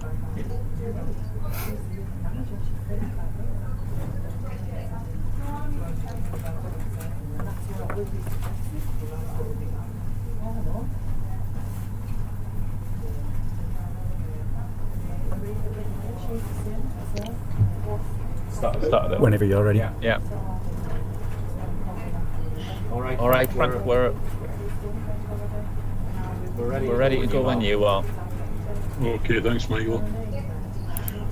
Start Whenever you're ready. Yeah. All right, Frank, we're ready to go when you are. Okay, thanks, Michael.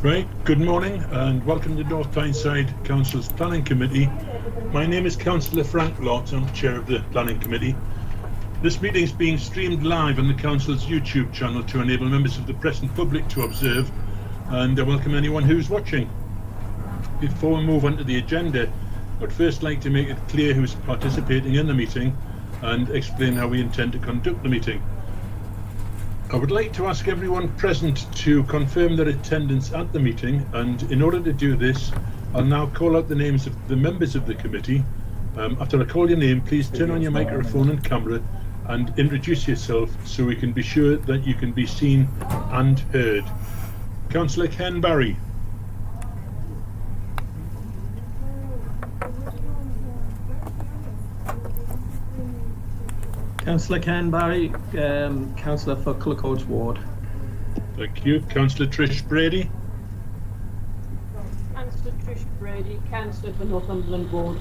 Right, good morning and welcome to North Tyneside Council's Planning Committee. My name is Councillor Frank Lott, I'm Chair of the Planning Committee. This meeting is being streamed live on the Council's YouTube channel to enable members of the press and public to observe, and I welcome anyone who's watching. Before we move on to the agenda, I'd first like to make it clear who's participating in the meeting and explain how we intend to conduct the meeting. I would like to ask everyone present to confirm their attendance at the meeting, and in order to do this, I'll now call out the names of the members of the committee. After I call your name, please turn on your microphone and camera and introduce yourself so we can be sure that you can be seen and heard. Councillor Ken Barry. Councillor Ken Barry, Councillor for Cullercoats Ward. Thank you. Councillor Trish Brady. Councillor Trish Brady, Councillor for Northumberland Ward.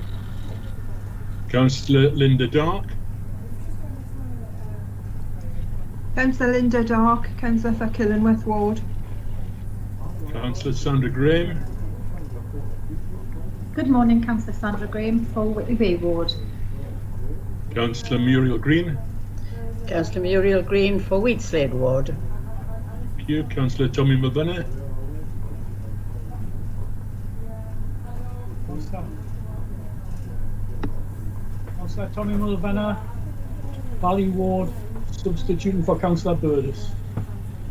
Councillor Linda Dark. Councillor Linda Dark, Councillor for Killinworth Ward. Councillor Sandra Graham. Good morning, Councillor Sandra Graham for Whitley Bay Ward. Councillor Muriel Green. Councillor Muriel Green for Wheatslade Ward. Thank you. Councillor Tommy Mulvanna. Councillor Tommy Mulvanna, Valley Ward, substituting for Councillor Burgess.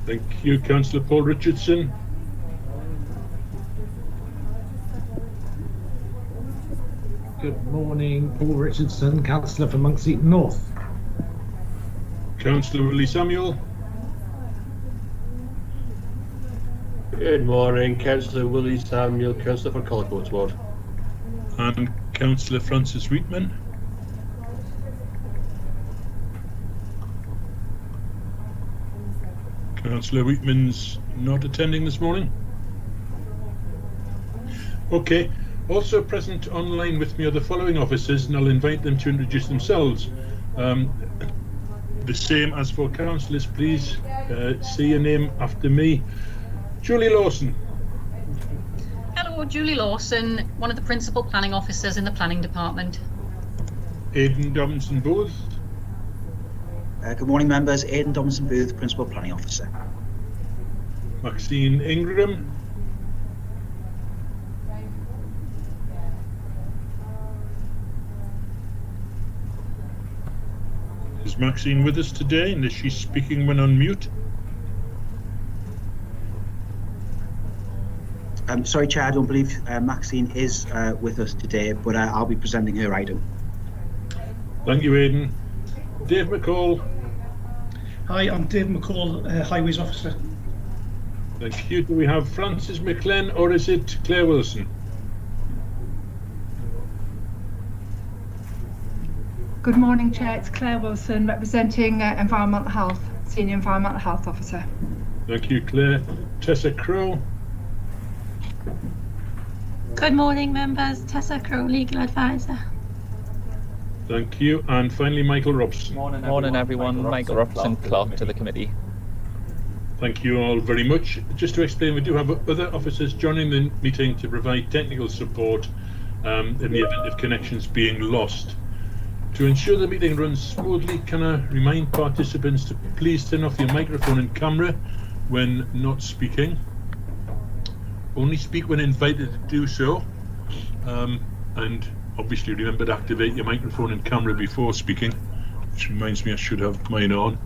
Thank you. Councillor Paul Richardson. Good morning, Paul Richardson, Councillor for Monksheaton North. Councillor Willie Samuel. Good morning, Councillor Willie Samuel, Councillor for Cullercoats Ward. And Councillor Francis Wheatman. Councillor Wheatman's not attending this morning. Okay. Also present online with me are the following officers, and I'll invite them to introduce themselves. The same as for councillors, please say your name after me. Julie Lawson. Hello, Julie Lawson, one of the principal planning officers in the planning department. Aidan Dobinson Booth. Good morning, members. Aidan Dobinson Booth, principal planning officer. Maxine Ingram. Is Maxine with us today, and is she speaking when on mute? Sorry, Chair, I don't believe Maxine is with us today, but I'll be presenting her item. Thank you, Aidan. Dave McCall. Hi, I'm Dave McCall, Highways Officer. Thank you. Do we have Francis McLean, or is it Claire Wilson? Good morning, Chair. It's Claire Wilson, representing Environmental Health, Senior Environmental Health Officer. Thank you, Claire. Tessa Crow. Good morning, members. Tessa Crow, Legal Advisor. Thank you. And finally, Michael Robson. Morning, everyone. Michael Robson, Clerk to the committee. Thank you all very much. Just to explain, we do have other officers joining the meeting to provide technical support in the event of connections being lost. To ensure the meeting runs smoothly, can I remind participants to please turn off your microphone and camera when not speaking. Only speak when invited to do so. And obviously remember to activate your microphone and camera before speaking, which reminds me I should have mine on.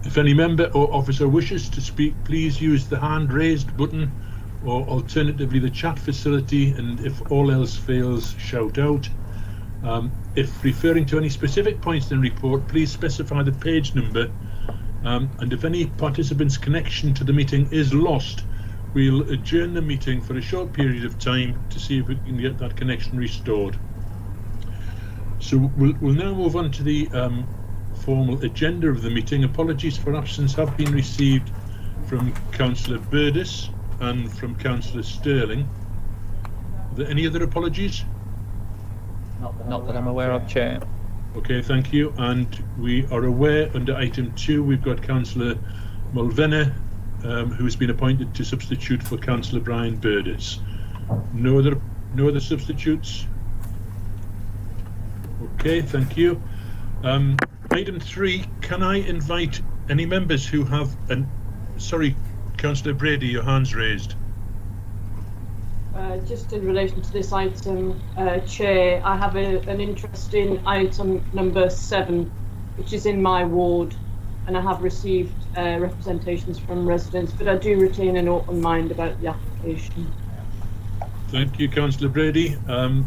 If any member or officer wishes to speak, please use the hand raised button or alternatively the chat facility, and if all else fails, shout out. If referring to any specific points in the report, please specify the page number And if any participant's connection to the meeting is lost, we'll adjourn the meeting for a short period of time to see if we can get that connection restored. So we'll now move on to the formal agenda of the meeting. Apologies for absence have been received from Councillor Burdis and from Councillor Sterling. Are there any other apologies? Not that I'm aware of, Chair. Okay, thank you. And we are aware under item 2 we've got Councillor Mulvenna, who has been appointed to substitute for Councillor Brian Burdis. No other substitutes? Okay, thank you. Item 3, can I invite any members who have sorry, Councillor Brady, your hand's raised. Just in relation to this item, Chair, I have an interest in item number 7, which is in my ward, and I have received representations from residents, but I do retain an open mind about the application. Thank you, Councillor Brady. I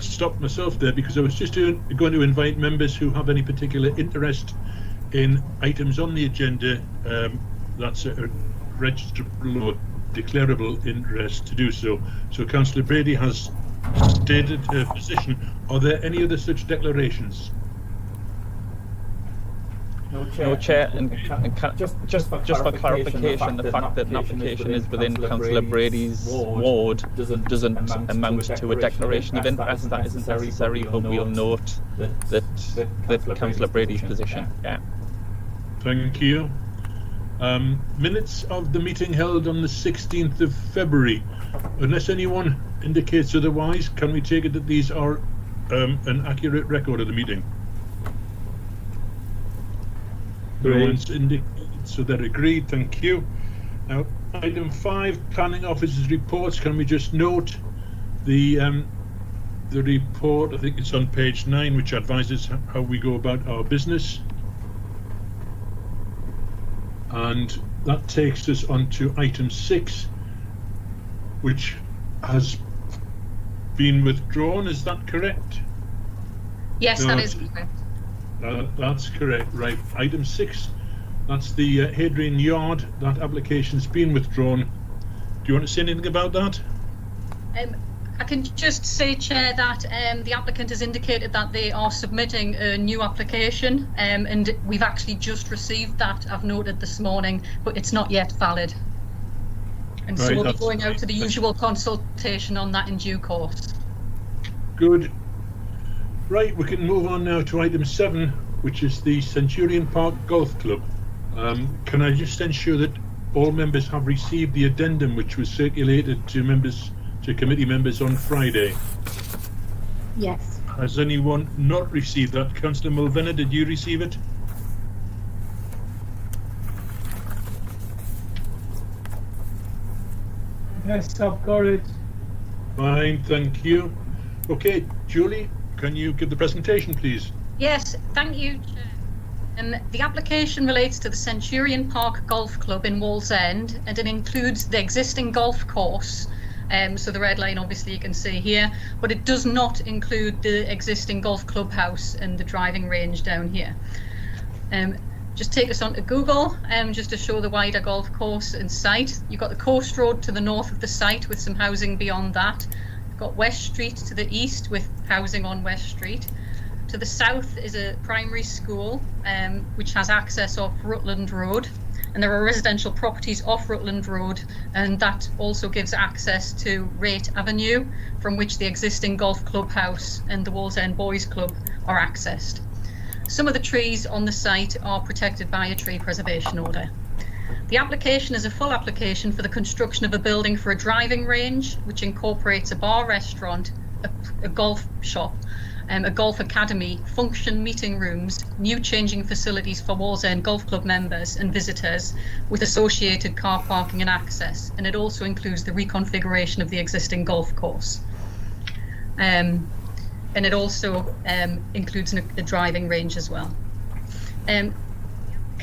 stopped myself there because I was just going to invite members who have any particular interest in items on the agenda that's a registrable or declarable interest to do so. So Councillor Brady has stated her position. Are there any other such declarations? No, Chair, and just for clarification, the fact that an application is within Councillor Brady's ward doesn't amount to a declaration of interest. That isn't necessary, but we'll note that Councillor Brady's position. Yeah. Thank you. Minutes of the meeting held on the 16th of February. Unless anyone indicates otherwise, can we take it that these are an accurate record of the meeting? No one's indicated, so they're agreed. Thank you. Now, item 5, planning officer's reports. Can we just note the report? I think it's on page 9, which advises how we go about our business. And that takes us on to item 6, which has been withdrawn. Is that correct? Yes, No, that is correct. That's correct, right. Item 6, that's the Hadrian Yard. That application's been withdrawn. Do you want to say anything about that? I can just say, Chair, that the applicant has indicated that they are submitting a new application, and we've actually just received that, I've noted this morning, but it's not yet valid. And so Right, we'll be going out to the usual consultation on that in due course. Good. Right, we can move on now to item 7, which is the Centurion Park Golf Club. Can I just ensure that all members have received the addendum which was circulated to committee members on Friday? Yes. Has anyone not received that? Councillor Mulvenna, did you receive it? Yes, I've got it. Fine, thank you. Okay, Julie, can you give the presentation, please? Yes, thank you, Chair. The application relates to the Centurion Park Golf Club in Wallsend, and it includes the existing golf course. So the red line, obviously, you can see here, but it does not include the existing golf clubhouse and the driving range down here. Just take us onto Google, just to show the wider golf course and site. You've got the coast road to the north of the site with some housing beyond that. You've got West Street to the east with housing on West Street. To the south is a primary school, which has access off Rutland Road. And there are residential properties off Rutland Road, and that also gives access to Rate Avenue, from which the existing golf clubhouse and the Wallsend Boys Club are accessed. Some of the trees on the site are protected by a tree preservation order. The application is a full application for the construction of a building for a driving range, which incorporates a bar restaurant, a golf shop, a golf academy, function meeting rooms, new changing facilities for Wallsend Golf Club members and visitors with associated car parking and access. And it also includes the reconfiguration of the existing golf course. And it also includes a driving range as well. The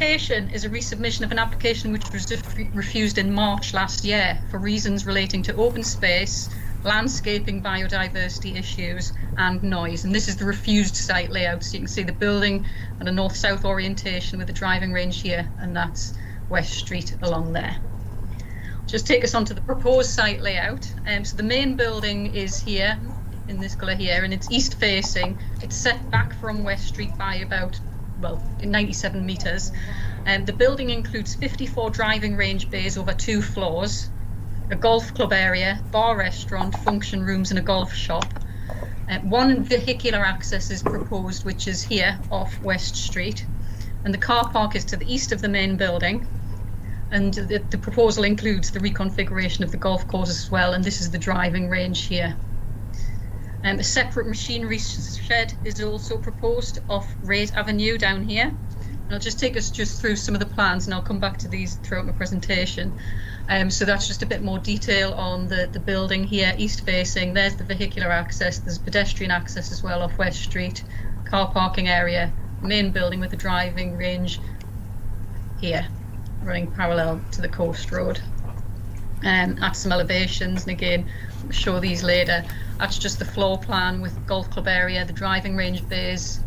application is a resubmission of an application which was refused in March last year for reasons relating to open space, landscaping, biodiversity issues, and noise. And this is the refused site layout. So you can see the building at a north-south orientation with the driving range here, and that's West Street along there. Just take us on to the proposed site layout. So the main building is here, in this colour here, and it's east facing. It's set back from West Street by about, well, 97 metres. The building includes 54 driving range bays over 2 floors, a golf club area, bar, restaurant, function rooms and a golf shop. One vehicular access is proposed, which is here off West Street, and the car park is to the east of the main building. And the proposal includes the reconfiguration of the golf course as well, and this is the driving range here. A separate machinery shed is also proposed off Rayes Avenue down here. And I'll just take us through some of the plans, and I'll come back to these throughout my presentation. So that's just a bit more detail on the building here, east facing. There's the vehicular access, there's pedestrian access as well off West Street, car parking area, main building with the driving range here, running parallel to the coast road. At some elevations, and again, I'll show these later. That's just the floor plan with golf club area, the driving range bays,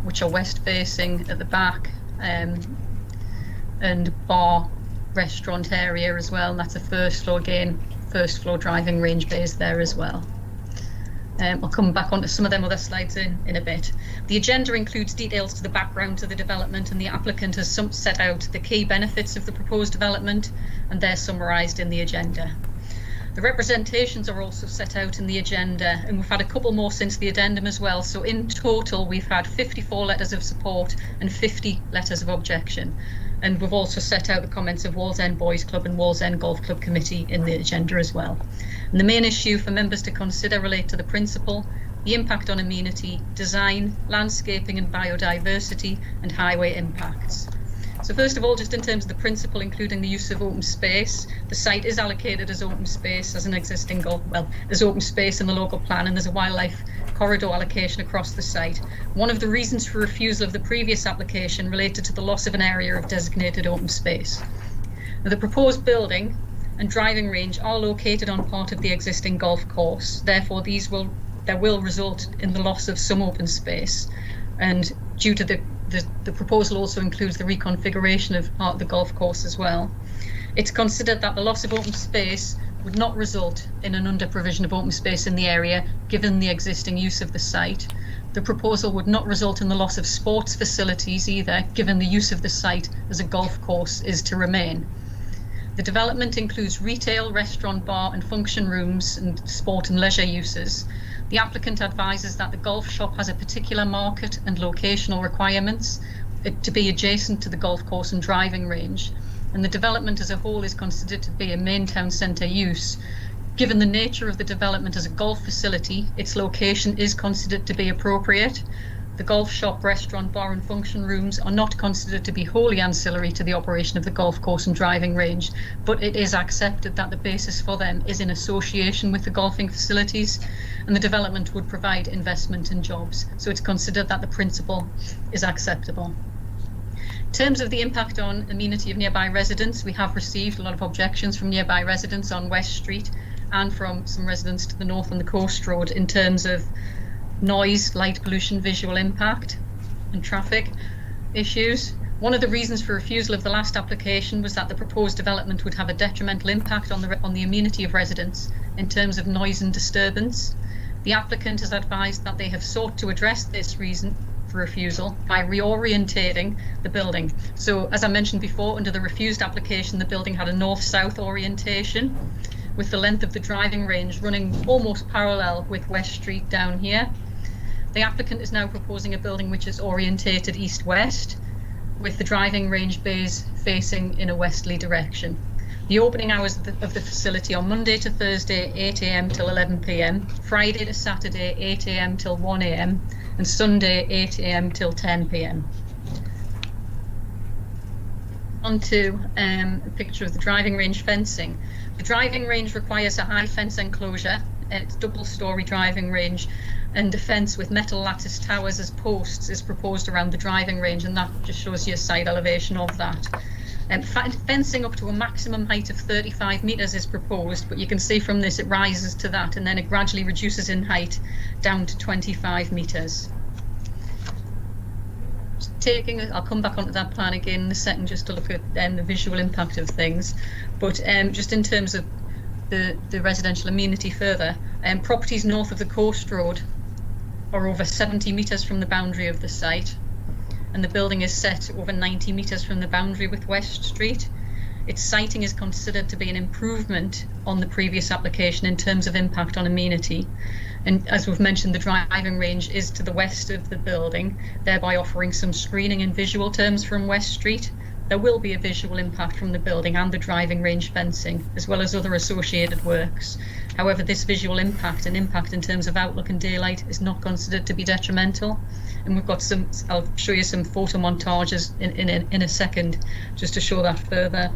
which are west facing at the back, and bar restaurant area as well, and that's a first floor, again, first floor driving range bays there as well. I'll come back onto some of them other slides in a bit. The agenda includes details to the background to the development, and the applicant has set out the key benefits of the proposed development, and they're summarised in the agenda. The representations are also set out in the agenda, and we've had a couple more since the addendum as well. So in total, we've had 54 letters of support and 50 letters of objection. And we've also set out the comments of Wallsend Boys Club and Wallsend Golf Club Committee in the agenda as well. And the main issue for members to consider relate to the principle, the impact on amenity, design, landscaping and biodiversity, and highway impacts. So first of all, just in terms of the principle, including the use of open space, the site is allocated as open space as an existing there's open space in the local plan, and there's a wildlife corridor allocation across the site. One of the reasons for refusal of the previous application related to the loss of an area of designated open space. Now, the proposed building and driving range are located on part of the existing golf course. Therefore, there will result in the loss of some open space, and due to the proposal also includes the reconfiguration of part of the golf course as well. It's considered that the loss of open space would not result in an under-provision of open space in the area, given the existing use of the site. The proposal would not result in the loss of sports facilities either, given the use of the site as a golf course is to remain. The development includes retail, restaurant, bar and function rooms and sport and leisure uses. The applicant advises that the golf shop has a particular market and locational requirements to be adjacent to the golf course and driving range, and the development as a whole is considered to be a main town centre use. Given the nature of the development as a golf facility, its location is considered to be appropriate. The golf shop, restaurant, bar and function rooms are not considered to be wholly ancillary to the operation of the golf course and driving range, but it is accepted that the basis for them is in association with the golfing facilities, and the development would provide investment and jobs. So it's considered that the principle is acceptable. In terms of the impact on amenity of nearby residents, we have received a lot of objections from nearby residents on West Street and from some residents to the north on the coast road in terms of noise, light pollution, visual impact and traffic issues. One of the reasons for refusal of the last application was that the proposed development would have a detrimental impact on the amenity of residents in terms of noise and disturbance. The applicant has advised that they have sought to address this reason for refusal by reorientating the building. So as I mentioned before, under the refused application, the building had a north-south orientation with the length of the driving range running almost parallel with West Street down here. The applicant is now proposing a building which is orientated east-west, with the driving range bays facing in a westerly direction. The opening hours of the facility are Monday to Thursday 8 AM till 11 PM, Friday to Saturday 8 AM till 1 AM, and Sunday 8 AM till 10 PM. On to a picture of the driving range fencing. The driving range requires a high fence enclosure. It's double-storey driving range, and a fence with metal lattice towers as posts is proposed around the driving range, and that just shows you a side elevation of that. Fencing up to a maximum height of 35 metres is proposed, but you can see from this it rises to that and then it gradually reduces in height down to 25 metres. I'll come back onto that plan again in a second just to look at the visual impact of things, but just in terms of the residential amenity further, properties north of the Coast Road are over 70 metres from the boundary of the site, and the building is set over 90 metres from the boundary with West Street. Its siting is considered to be an improvement on the previous application in terms of impact on amenity. And as we've mentioned, the driving range is to the west of the building, thereby offering some screening in visual terms from West Street. There will be a visual impact from the building and the driving range fencing, as well as other associated works. However, this visual impact and impact in terms of outlook and daylight is not considered to be detrimental. And we've got I'll show you some photo montages in a second, just to show that further.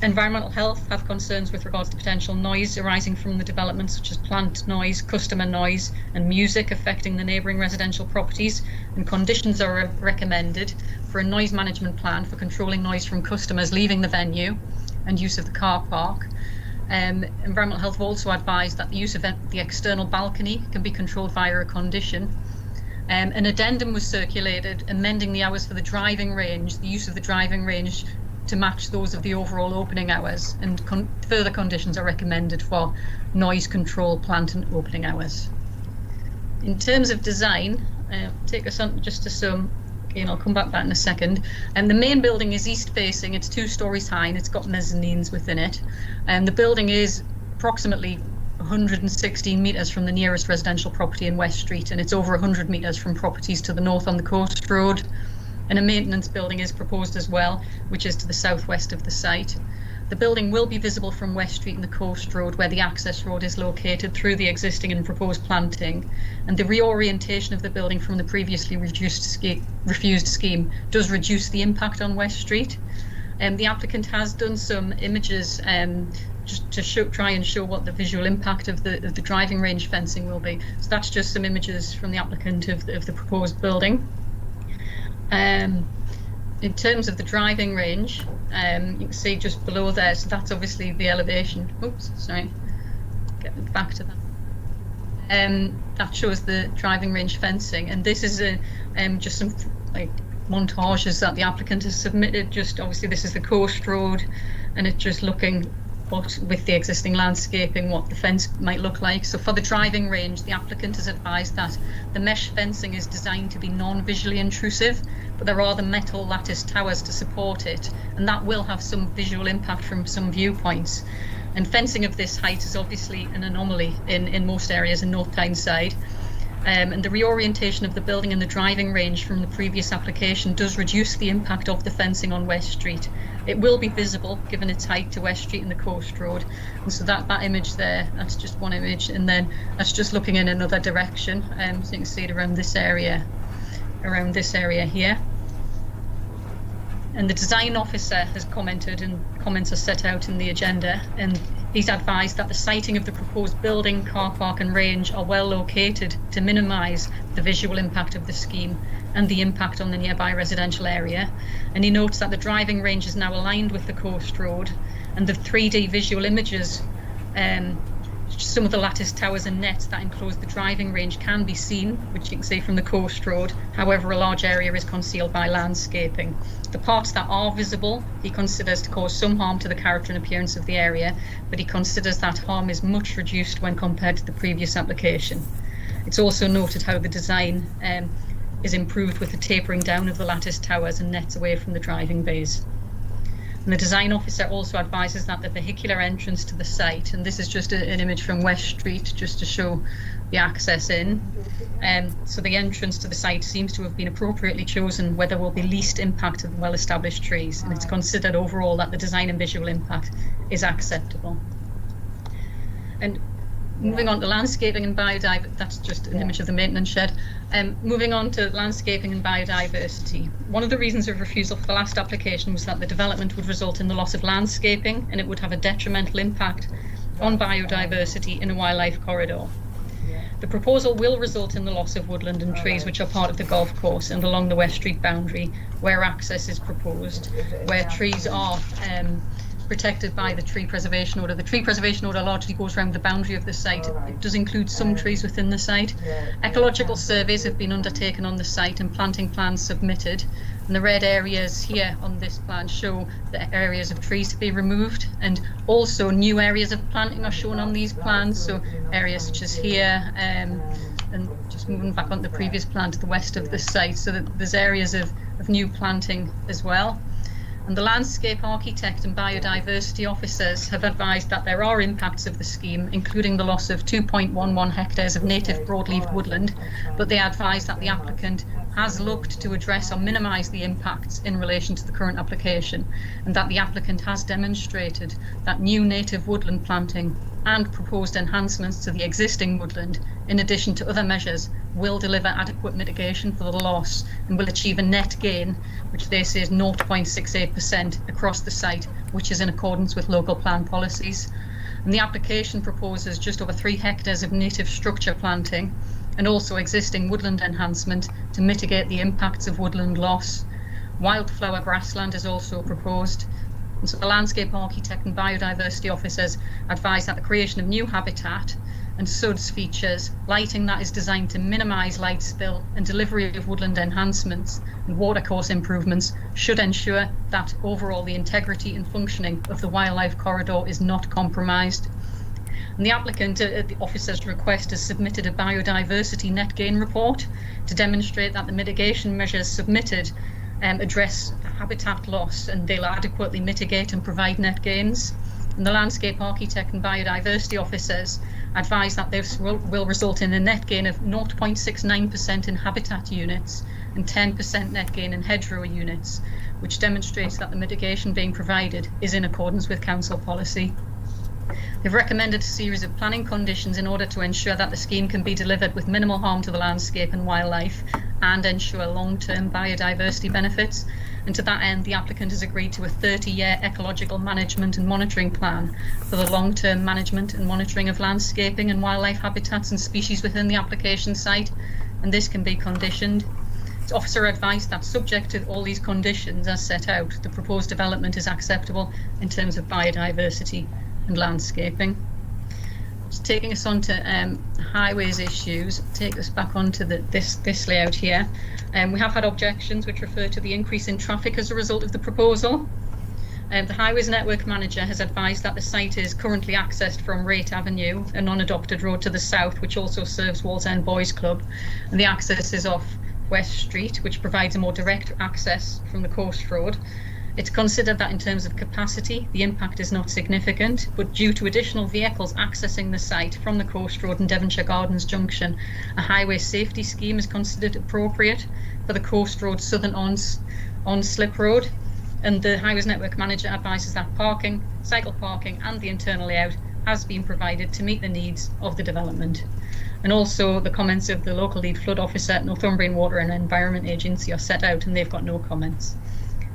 Environmental health have concerns with regards to potential noise arising from the development, such as plant noise, customer noise, and music affecting the neighbouring residential properties. And conditions are recommended for a noise management plan for controlling noise from customers leaving the venue and use of the car park. Environmental health have also advised that the use of the external balcony can be controlled via a condition. An addendum was circulated amending the hours for the driving range, the use of the driving range to match those of the overall opening hours, and further conditions are recommended for noise control plant and opening hours. In terms of design, take us on just to some, again, I'll come back to that in a second. And the main building is east facing, it's 2 stories high and it's got mezzanines within it. And the building is approximately 116 metres from the nearest residential property in West Street, and it's over 100 metres from properties to the north on the Coast Road. And a maintenance building is proposed as well, which is to the southwest of the site. The building will be visible from West Street and the Coast Road, where the access road is located, through the existing and proposed planting. And the reorientation of the building from the previously refused scheme does reduce the impact on West Street. The applicant has done some images just to try and show what the visual impact of the driving range fencing will be. So that's just some images from the applicant of the proposed building. In terms of the driving range, you can see just below there, so that's obviously the elevation. Oops, sorry, getting back to that. That shows the driving range fencing, and this is just some montages that the applicant has submitted. Just obviously this is the Coast Road, and it's just looking with the existing landscaping what the fence might look like. So for the driving range, the applicant has advised that the mesh fencing is designed to be non-visually intrusive, but there are the metal lattice towers to support it, and that will have some visual impact from some viewpoints. And fencing of this height is obviously an anomaly in most areas in North Tyneside. And the reorientation of the building and the driving range from the previous application does reduce the impact of the fencing on West Street. It will be visible given its height to West Street and the Coast Road. And so that image there, that's just one image, and then that's just looking in another direction. So you can see it around this area here. And the design officer has commented, and comments are set out in the agenda, and he's advised that the siting of the proposed building, car park and range are well located to minimise the visual impact of the scheme and the impact on the nearby residential area. And he notes that the driving range is now aligned with the Coast Road, and the 3D visual images, some of the lattice towers and nets that enclose the driving range can be seen, which you can see from the Coast Road. However, a large area is concealed by landscaping. The parts that are visible, he considers to cause some harm to the character and appearance of the area, but he considers that harm is much reduced when compared to the previous application. It's also noted how the design is improved with the tapering down of the lattice towers and nets away from the driving bays. And the design officer also advises that the vehicular entrance to the site, and this is just an image from West Street just to show the access in, so the entrance to the site seems to have been appropriately chosen where there will be least impact of well-established trees, and it's considered overall that the design and visual impact is acceptable. And moving on to landscaping and biodiversity, that's just an image of the maintenance shed. Moving on to landscaping and biodiversity. One of the reasons of refusal for the last application was that the development would result in the loss of landscaping, and it would have a detrimental impact on biodiversity in a wildlife corridor. The proposal will result in the loss of woodland and trees which are part of the golf course and along the West Street boundary where access is proposed, where trees are protected by the tree preservation order. The tree preservation order largely goes around the boundary of the site. It does include some trees within the site. Ecological surveys have been undertaken on the site and planting plans submitted. And the red areas here on this plan show the areas of trees to be removed, and also new areas of planting are shown on these plans. So areas such as here, and just moving back on the previous plan to the west of the site, so that there's areas of new planting as well. And the landscape architect and biodiversity officers have advised that there are impacts of the scheme, including the loss of 2.11 hectares of native broadleaf woodland, but they advise that the applicant has looked to address or minimise the impacts in relation to the current application, and that the applicant has demonstrated that new native woodland planting and proposed enhancements to the existing woodland, in addition to other measures, will deliver adequate mitigation for the loss and will achieve a net gain, which they say is 0.68% across the site, which is in accordance with local plan policies. And the application proposes just over 3 hectares of native structure planting and also existing woodland enhancement to mitigate the impacts of woodland loss. Wildflower grassland is also proposed. And so the landscape architect and biodiversity officers advise that the creation of new habitat and SUDS features, lighting that is designed to minimise light spill, and delivery of woodland enhancements and watercourse improvements should ensure that overall the integrity and functioning of the wildlife corridor is not compromised. And the applicant, at the officer's request, has submitted a biodiversity net gain report to demonstrate that the mitigation measures submitted address habitat loss and they'll adequately mitigate and provide net gains. And the landscape architect and biodiversity officers advise that this will result in a net gain of 0.69% in habitat units and 10% net gain in hedgerow units, which demonstrates that the mitigation being provided is in accordance with council policy. They've recommended a series of planning conditions in order to ensure that the scheme can be delivered with minimal harm to the landscape and wildlife and ensure long-term biodiversity benefits. And to that end, the applicant has agreed to a 30-year ecological management and monitoring plan for the long-term management and monitoring of landscaping and wildlife habitats and species within the application site, and this can be conditioned. The officer advised that subject to all these conditions as set out, the proposed development is acceptable in terms of biodiversity and landscaping. Just taking us on to highways issues, take us back onto this layout here. We have had objections which refer to the increase in traffic as a result of the proposal. The Highways Network Manager has advised that the site is currently accessed from Rate Avenue, a non-adopted road to the south, which also serves Wallsend Boys Club, and the access is off West Street, which provides a more direct access from the Coast Road. It's considered that in terms of capacity, the impact is not significant, but due to additional vehicles accessing the site from the Coast Road and Devonshire Gardens Junction, a highway safety scheme is considered appropriate for the Coast Road Southern on-slip road. And the Highways Network Manager advises that parking, cycle parking and the internal layout has been provided to meet the needs of the development. And also the comments of the local lead flood officer at Northumbrian Water and Environment Agency are set out and they've got no comments.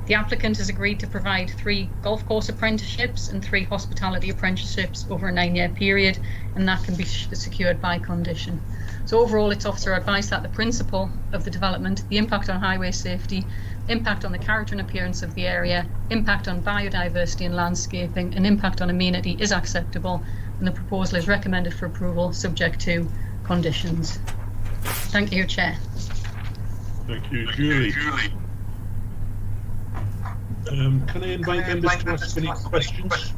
The applicant has agreed to provide 3 golf course apprenticeships and 3 hospitality apprenticeships over a 9-year period, and that can be secured by condition. So overall, it's officer advice that the principle of the development, the impact on highway safety, impact on the character and appearance of the area, impact on biodiversity and landscaping, and impact on amenity is acceptable, and the proposal is recommended for approval subject to conditions. Thank you, Chair. Thank you, Julie. Can I invite members to ask any questions?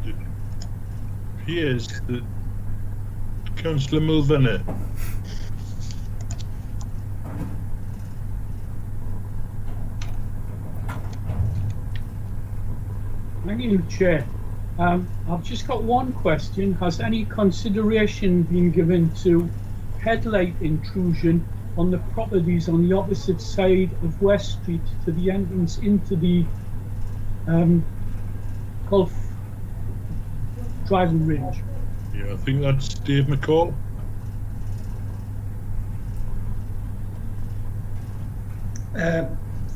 It appears that Councillor Mulvaney. Thank you, Chair. I've just got one question. Has any consideration been given to headlight intrusion on the properties on the opposite side of West Street to the entrance into the golf driving range? Yeah, I think that's Dave McCall.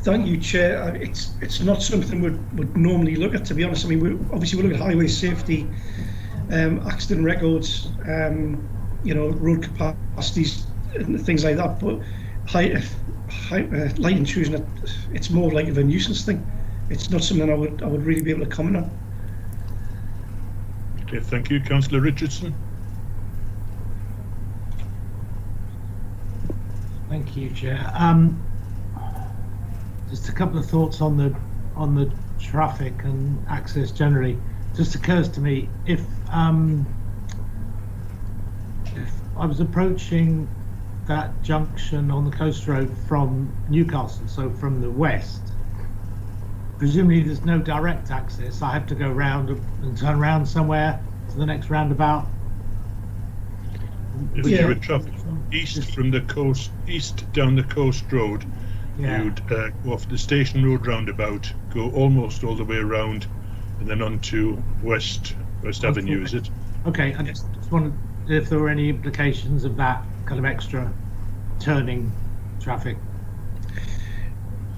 Thank you, Chair. It's not something we'd normally look at, to be honest. I mean, we look at highway safety, accident records, road capacities and things like that. But light intrusion, it's more like of a nuisance thing. It's not something I would really be able to comment on. Okay, thank you, Councillor Richardson. Thank you, Chair. Just a couple of thoughts on the traffic and access generally. Just occurs to me, if I was approaching that junction on the coast road from Newcastle, so from the west, presumably there's no direct access. I have to go round and turn around somewhere to the next roundabout. If you were travelling east from the coast, east down the coast road, you'd go off the Station Road roundabout, go almost all the way around, and then on to West Avenue, is it? Okay, I just wondered if there were any implications of that kind of extra turning traffic.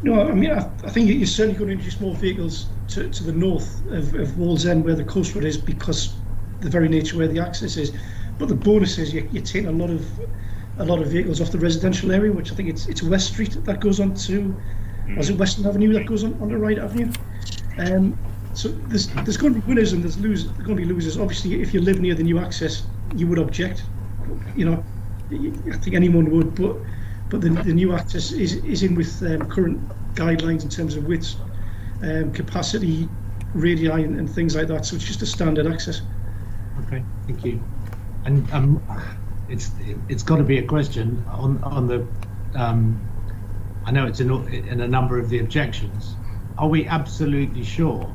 No, I mean, I think you're certainly going to introduce more vehicles to the north of Wallsend, where the coast road is, because the very nature where the access is. But the bonus is you're taking a lot of vehicles off the residential area, which I think it's West Street that goes on to, or is it Western Avenue that goes on to Wright Avenue? So there's going to be winners and there's going to be losers. Obviously, if you live near the new access, you would object. I think anyone would, but the new access is in with current guidelines in terms of width, capacity, radii, and things like that. So it's just a standard access. Okay, thank you. And it's got to be a question on the. I know it's in a number of the objections. Are we absolutely sure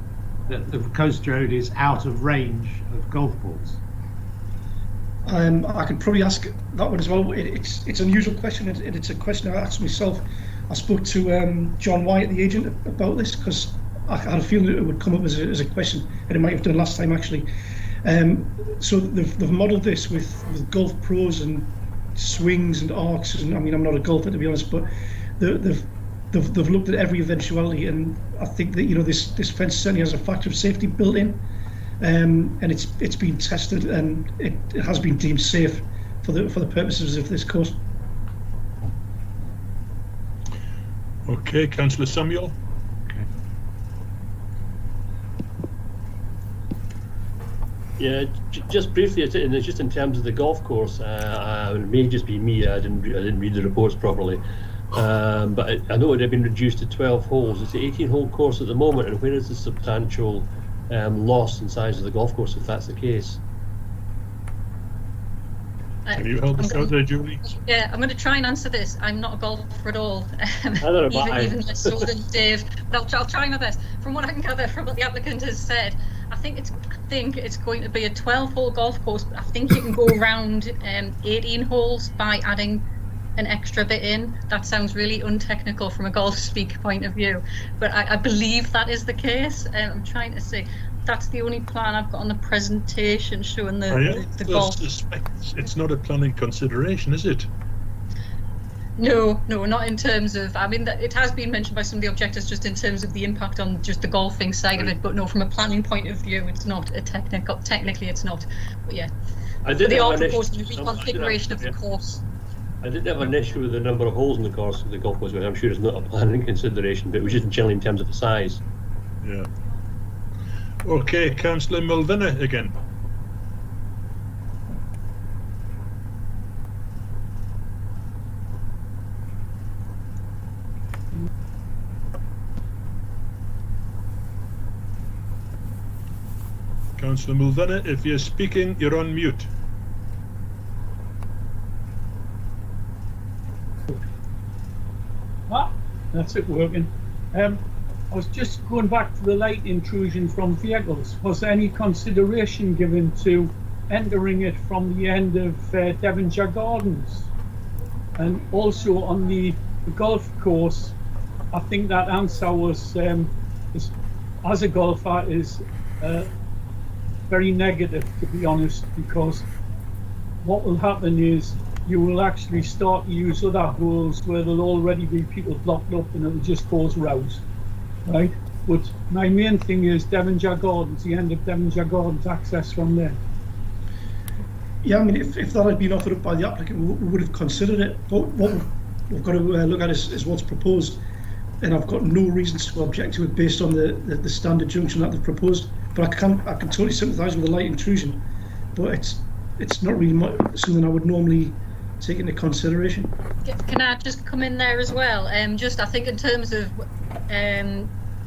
that the coast road is out of range of golf balls? I could probably ask that one as well. It's an unusual question, and it's a question I asked myself. I spoke to John Wyatt, the agent, about this, because I had a feeling it would come up as a question, and it might have done last time actually. So they've modelled this with golf pros and swings and arcs, and I mean, I'm not a golfer to be honest, but they've looked at every eventuality, and I think that this fence certainly has a factor of safety built in, and it's been tested and it has been deemed safe for the purposes of this course. Okay, Councillor Samuel. Yeah, just briefly, just in terms of the golf course, it may just be me. I didn't read the reports properly, but I know it had been reduced to 12 holes. It's an 18-hole course at the moment, and where is the substantial loss in size of the golf course if that's the case? Can you help us out there, Julie? Yeah, I'm going to try and answer this. I'm not a golfer at all, even less so than Dave. But I'll try my best. From what I can gather from what the applicant has said, I think it's going to be a 12-hole golf course. But I think you can go around 18 holes by adding an extra bit in. That sounds really untechnical from a golf speak point of view, but I believe that is the case. I'm trying to see. That's the only plan I've got on the presentation showing the golf. It's not a planning consideration, is it? No, not in terms of. I mean, it has been mentioned by some of the objectors just in terms of the impact on just the golfing side of it, but no, from a planning point of view, it's not a technical. Technically, it's not. But yeah, they are proposing a reconfiguration of the course. I didn't have an issue with the number of holes in the course of the golf course, but I'm sure it's not a planning consideration, but it was just generally in terms of the size. Yeah. Okay, Councillor Mulvina again. Councillor Mulvina, if you're speaking, you're on mute. That's it working. I was just going back to the light intrusion from vehicles. Was there any consideration given to entering it from the end of Devonshire Gardens? And also on the golf course, I think that answer was, as a golfer, is very negative, to be honest, because what will happen is you will actually start to use other holes where there'll already be people blocked up and it'll just cause rows, right? But my main thing is Devonshire Gardens, the end of Devonshire Gardens, access from there. Yeah, I mean, if that had been offered up by the applicant, we would have considered it. But what we've got to look at is what's proposed, and I've got no reasons to object to it based on the standard junction that they've proposed. But I can totally sympathise with the light intrusion, but it's not really something I would normally take into consideration. Can I just come in there as well? Just I think in terms of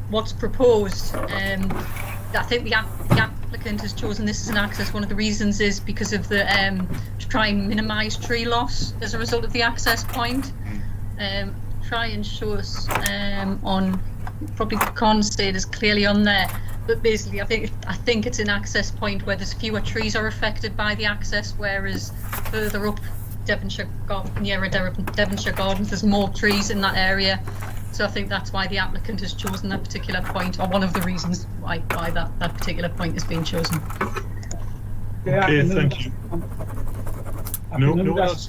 what's proposed, I think the applicant has chosen this as an access. One of the reasons is because of the to try and minimise tree loss as a result of the access point. Try and show us on, probably can't say it as clearly on there, but basically I think it's an access point where there's fewer trees are affected by the access, whereas further up Devonshire Gardens there's more trees in that area. So I think that's why the applicant has chosen that particular point, or one of the reasons why that particular point has been chosen. Okay, thank you. No one else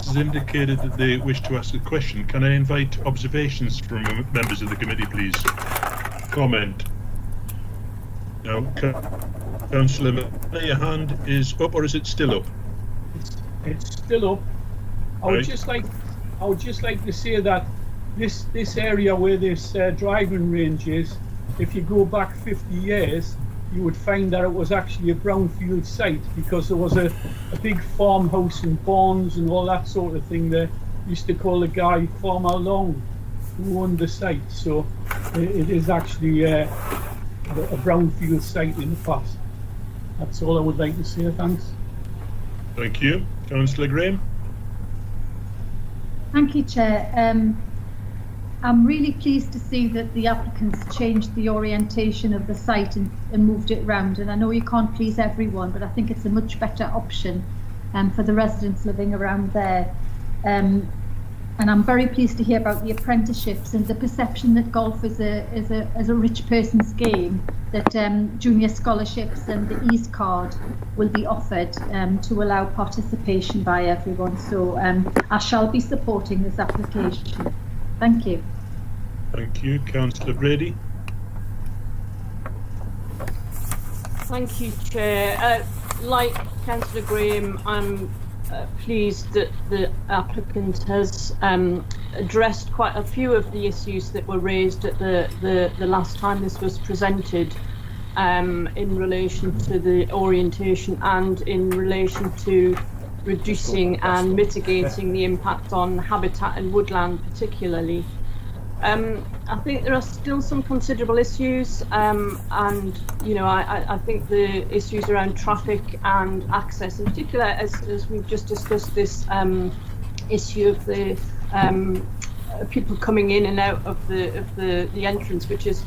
has indicated that they wish to ask a question. Can I invite observations from members of the committee, please? Comment. No. Councillor, your hand is up, or is it still up? It's still up. I would just like to say that this area where this driving range is, if you go back 50 years, you would find that it was actually a brownfield site, because there was a big farmhouse and barns and all that sort of thing there. Used to call the guy Farmer Long, who owned the site. So it is actually a brownfield site in the past. That's all I would like to say, thanks. Thank you. Councillor Graham. Thank you, Chair. I'm really pleased to see that the applicants changed the orientation of the site and moved it round. And I know you can't please everyone, but I think it's a much better option for the residents living around there. And I'm very pleased to hear about the apprenticeships and the perception that golf is a rich person's game, that junior scholarships and the Ease card will be offered to allow participation by everyone. So I shall be supporting this application. Thank you. Thank you. Councillor Brady. Thank you, Chair. Like Councillor Graham, I'm pleased that the applicant has addressed quite a few of the issues that were raised at the last time this was presented, in relation to the orientation and in relation to reducing and mitigating the impact on habitat and woodland particularly. I think there are still some considerable issues, and I think the issues around traffic and access, in particular, as we've just discussed, this issue of the people coming in and out of the entrance, which is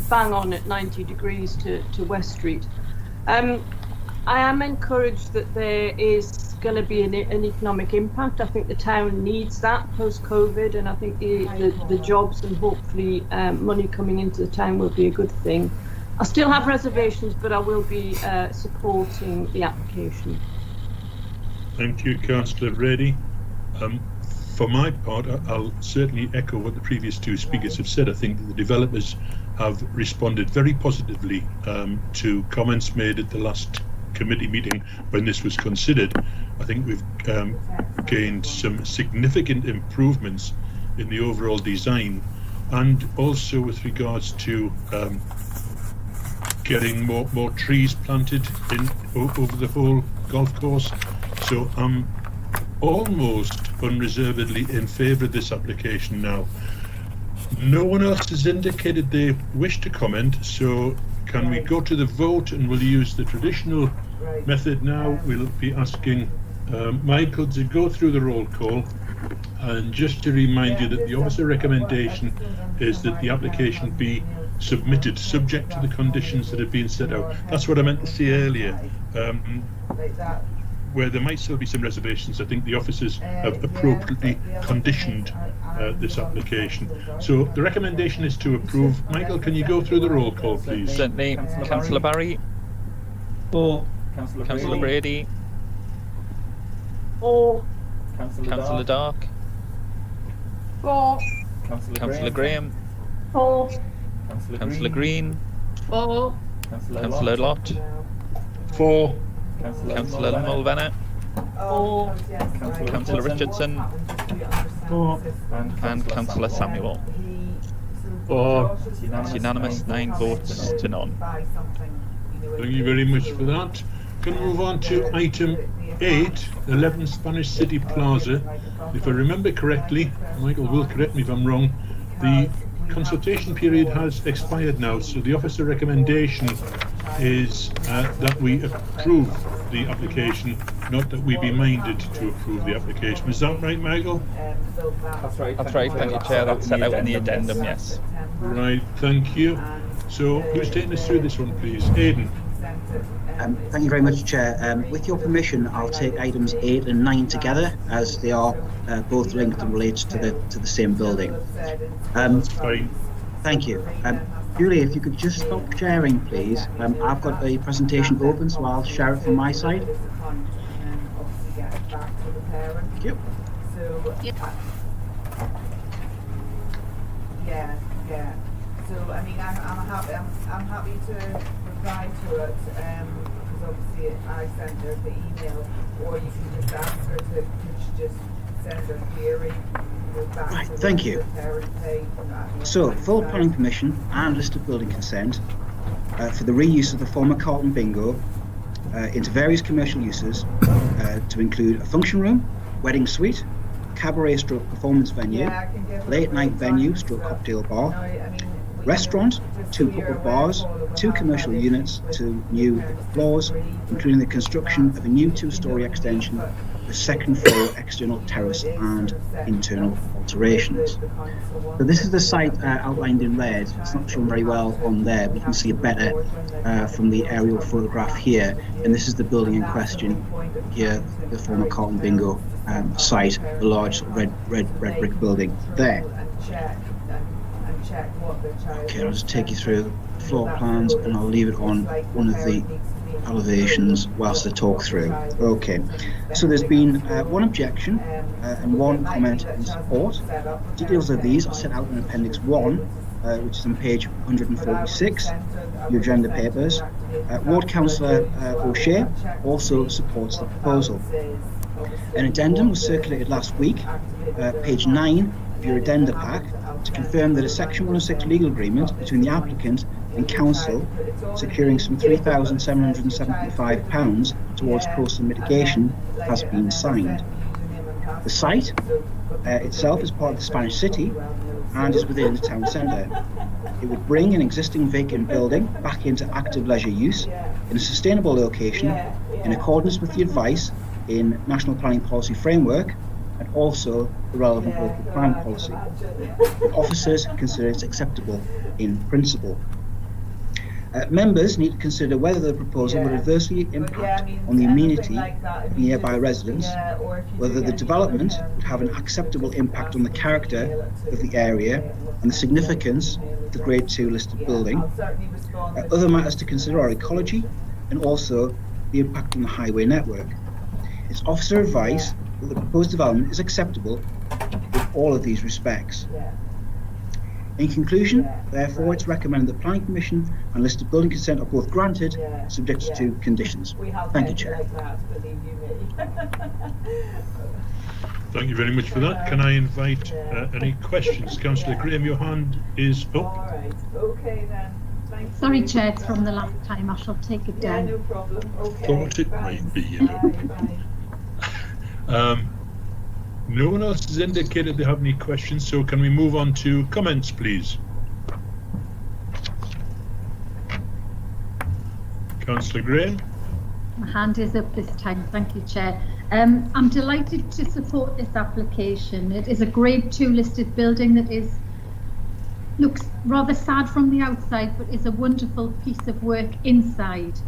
bang on at 90 degrees to West Street. I am encouraged that there is going to be an economic impact. I think the town needs that post-COVID, and I think the jobs and hopefully money coming into the town will be a good thing. I still have reservations, but I will be supporting the application. Thank you, Councillor Brady. For my part, I'll certainly echo what the previous two speakers have said. I think that the developers have responded very positively to comments made at the last committee meeting when this was considered. I think we've gained some significant improvements in the overall design, and also with regards to getting more trees planted over the whole golf course. So I'm almost unreservedly in favour of this application now. No one else has indicated they wish to comment, so can we go to the vote, and we'll use the traditional method now. We'll be asking Michael to go through the roll call, and just to remind you that the officer recommendation is that the application be submitted subject to the conditions that have been set out. That's what I meant to say earlier. Where there might still be some reservations, I think the officers have appropriately conditioned this application. So the recommendation is to approve. Michael, can you go through the roll call, please? Certainly. Councillor Barry. For. Councillor Brady. For. Councillor Dark. For. Councillor Graham. For. Councillor Green. For. Councillor Lott. For. Councillor Mulvanna. For. Councillor Richardson. For. And Councillor Samuel. For. It's unanimous, 9 votes to none. Thank you very much for that. Can we move on to item 8, 11 Spanish City Plaza. If I remember correctly, Michael will correct me if I'm wrong, the consultation period has expired now, so the officer recommendation is that we approve the application, not that we be minded to approve the application. Is that right, Michael? That's right, thank you, Chair. That's set out in the addendum, yes. Right, thank you. So who's taking us through this one, please? Aidan. Thank you very much, Chair. With your permission, I'll take items 8 and 9 together, as they are both linked and relate to the same building. Fine. Thank you. Julie, if you could just stop sharing, please. I've got a presentation open, so I'll share it from my side. Thank you. Yeah. So I mean, I'm happy to reply to it because obviously I sent her the email, or you can just ask her to just send her query. Right, thank you. So, full planning permission and listed building consent for the reuse of the former Carlton Bingo into various commercial uses to include a function room, wedding suite, cabaret stroke performance venue, late night venue stroke cocktail bar, restaurant, 2 pop-up bars, 2 commercial units, 2 new floors, including the construction of a new 2-storey extension, a second floor external terrace and internal alterations. So this is the site outlined in red. It's not shown very well on there, but you can see it better from the aerial photograph here. And this is the building in question here, the former Carlton Bingo site, the large red brick building there. Okay, I'll just take you through the floor plans and I'll leave it on one of the elevations whilst I talk through. Okay, so there's been 1 objection and 1 comment in support. Details of these are set out in Appendix 1, which is on page 146, your agenda papers. Ward Councillor O'Shea also supports the proposal. An addendum was circulated last week, page 9 of your addenda pack, to confirm that a Section 106 legal agreement between the applicant and council securing some £3,775 towards coastal mitigation has been signed. The site itself is part of the Spanish City and is within the town centre. It would bring an existing vacant building back into active leisure use in a sustainable location in accordance with the advice in National Planning Policy Framework and also the relevant local plan policy. The officers consider it acceptable in principle. Members need to consider whether the proposal would adversely impact on the amenity of nearby residents, whether the development would have an acceptable impact on the character of the area and the significance of the Grade 2 listed building. Other matters to consider are ecology and also the impact on the highway network. It's officer advice that the proposed development is acceptable in all of these respects. In conclusion, therefore, it's recommended that planning permission and listed building consent are both granted, subject to conditions. Thank you, Chair. Thank you very much for that. Can I invite any questions? Councillor Graham, your hand is up. All right. Okay then. Sorry, Chair, it's from the last time. I shall take it down. No problem. Okay. Thought it might be, you know. No one else has indicated they have any questions, so can we move on to comments, please? Councillor Graham. My hand is up this time. Thank you, Chair. I'm delighted to support this application. It is a Grade 2 listed building that looks rather sad from the outside, but is a wonderful piece of work inside.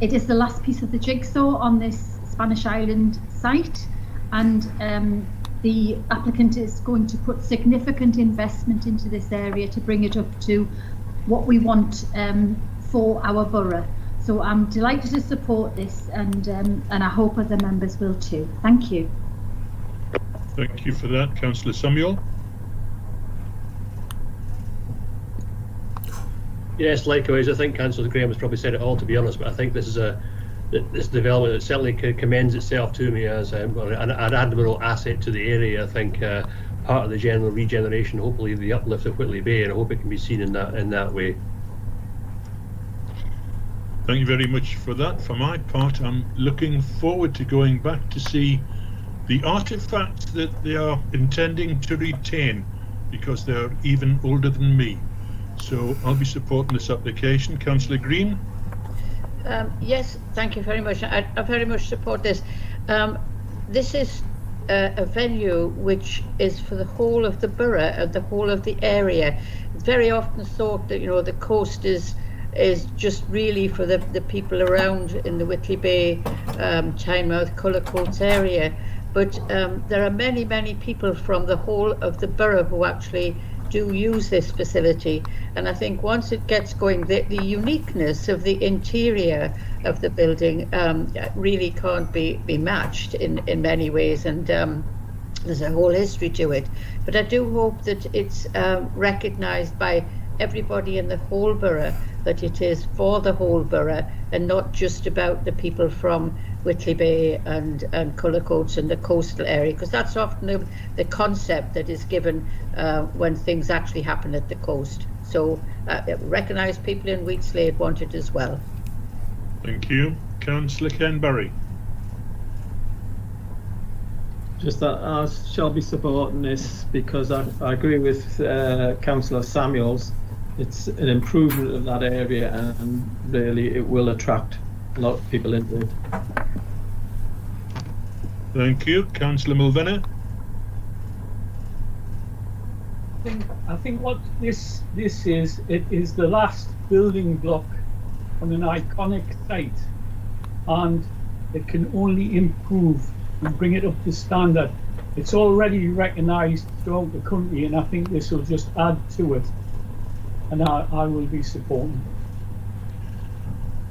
It is the last piece of the jigsaw on this Spanish Island site, and the applicant is going to put significant investment into this area to bring it up to what we want for our borough. So I'm delighted to support this, and I hope other members will too. Thank you. Thank you for that, Councillor Samuel. Yes, likewise. I think Councillor Graham has probably said it all, to be honest. But I think this is this development that certainly commends itself to me as an admirable asset to the area. I think part of the general regeneration, hopefully the uplift of Whitley Bay, and I hope it can be seen in that way. Thank you very much for that. For my part, I'm looking forward to going back to see the artifacts that they are intending to retain, because they're even older than me. So I'll be supporting this application. Councillor Green? Yes, thank you very much. I very much support this. This is a venue which is for the whole of the borough and the whole of the area. It's very often thought that, you know, the coast is just really for the people around in the Whitley Bay, Tynemouth, Cullercoats area. But there are many people from the whole of the borough who actually do use this facility, and I think once it gets going, the uniqueness of the interior of the building really can't be matched in many ways, and there's a whole history to it. But I do hope that it's recognised by everybody in the whole borough, that it is for the whole borough and not just about the people from Whitley Bay and Cullercoats and the coastal area, because that's often the concept that is given when things actually happen at the coast. So recognise people in Wheatslade want it as well. Thank you. Councillor Ken Barry. Just that I shall be supporting this because I agree with Councillor Samuels. It's an improvement of that area, and really it will attract a lot of people into it. Thank you. Councillor Mulvenna. I think what this is, it is the last building block on an iconic site, and it can only improve and bring it up to standard. It's already recognised throughout the country, and I think this will just add to it, and I will be supporting.